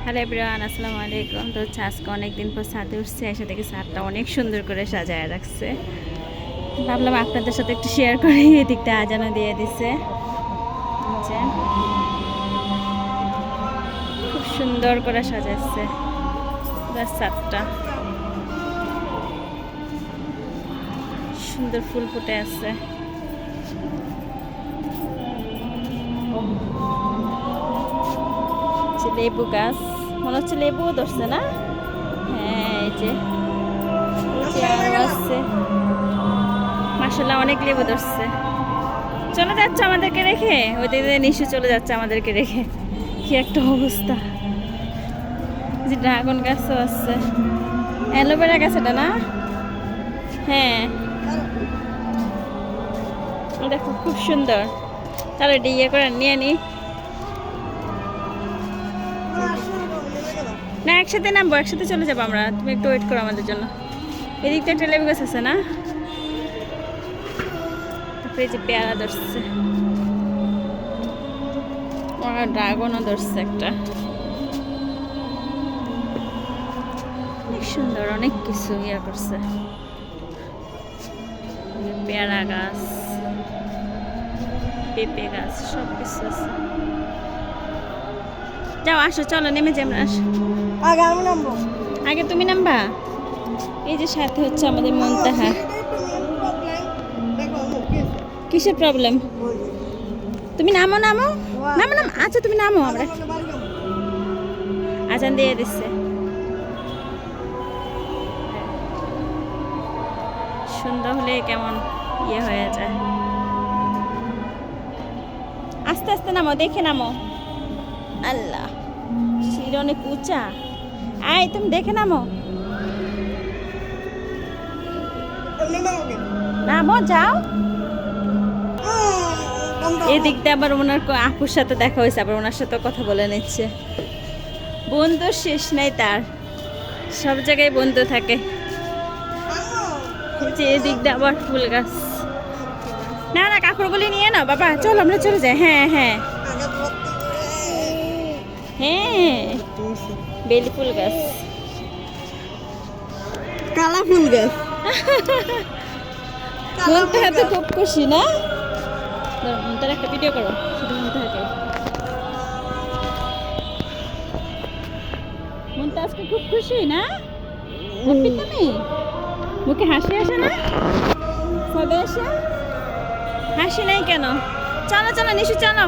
Hello everyone, আসসালামু আলাইকুম। তো আজকে অনেকদিন পর ছাদে উঠছে, এসে দেখি ছাদটা অনেক সুন্দর করে সাজায় রাখছে। ভাবলাম আপনাদের সাথে একটু শেয়ার করি। এদিকটা আজানও দিয়ে দিছে, খুব সুন্দর করে সাজাচ্ছে ছাদটা, সুন্দর ফুল ফুটে আছে। লেবু গাছ, মনে হচ্ছে লেবুও ধরছে না? হ্যাঁ, এই যে আরো আছে, মাশাআল্লাহ অনেক লেবু ধরছে। চলে যাচ্ছে আমাদেরকে রেখে, ওই দিকে নিশ্চয় চলে যাচ্ছে আমাদেরকে রেখে। কি একটা অবস্থা! যে ড্রাগন গাছও আছে, অ্যালোভেরা গাছ এটা না? হ্যাঁ, দেখো খুব সুন্দর। চলো এটা ইয়ে করে নিয়ে নি। না, একসাথে নামবো, একসাথে চলে যাবো আমরা। তুমি একটু ওয়েট করো আমাদের জন্য। এদিকটা একটা লেবু গাছ আছে না? তারপরে যে পেয়ারা ধরছে, ড্রাগনও ধরছে একটা। অনেক সুন্দর, অনেক কিছু ইয়ে করছে। পেয়ারা গাছ, পেঁপে গাছ, সব কিছু আছে। যাও, আসো, চলো নেমে যাই আমরা। আসো, আগে তুমি নামবা। এই যে সাথে হচ্ছে আমাদের মুনতাহা। কিসের প্রবলেম? তুমি নামো নামো নামো নামো। আচ্ছা তুমি নামো, আমরা আজান দিয়ে দিচ্ছে। সুন্দর হলে কেমন ইয়ে হয়ে যায়। আস্তে আস্তে নামো, দেখে নামো। আল্লাহ, সিঁড়ি অনেক উঁচা। আয়, তুমি দেখে নামো। নামো, যাও। এদিক দিয়ে আবার ওনার আপুর সাথে দেখা হয়েছে, আবার ওনার সাথে কথা বলে নিচ্ছে। বন্ধু শেষ নাই তার, সব জায়গায় বন্ধু থাকে। যে এদিক দিয়ে আবার ফুল গাছ। না না, কাপড়গুলি নিয়ে নাও বাবা, চল আমরা চলে যাই। হ্যাঁ হ্যাঁ হ্যাঁ, বেলি ফুল গাছ, কালা ফুল গাছ। মুনতাহা তো খুব খুশি না? তার একটা ভিডিও করো শুধু মুনতাহাকে। মুনতাহা আজকে খুব খুশি না? হ্যাপি তুমি? মুখে হাসি আসে না? সবে এসে হাসি নাই কেন? চলো চলো নিশু, চলো।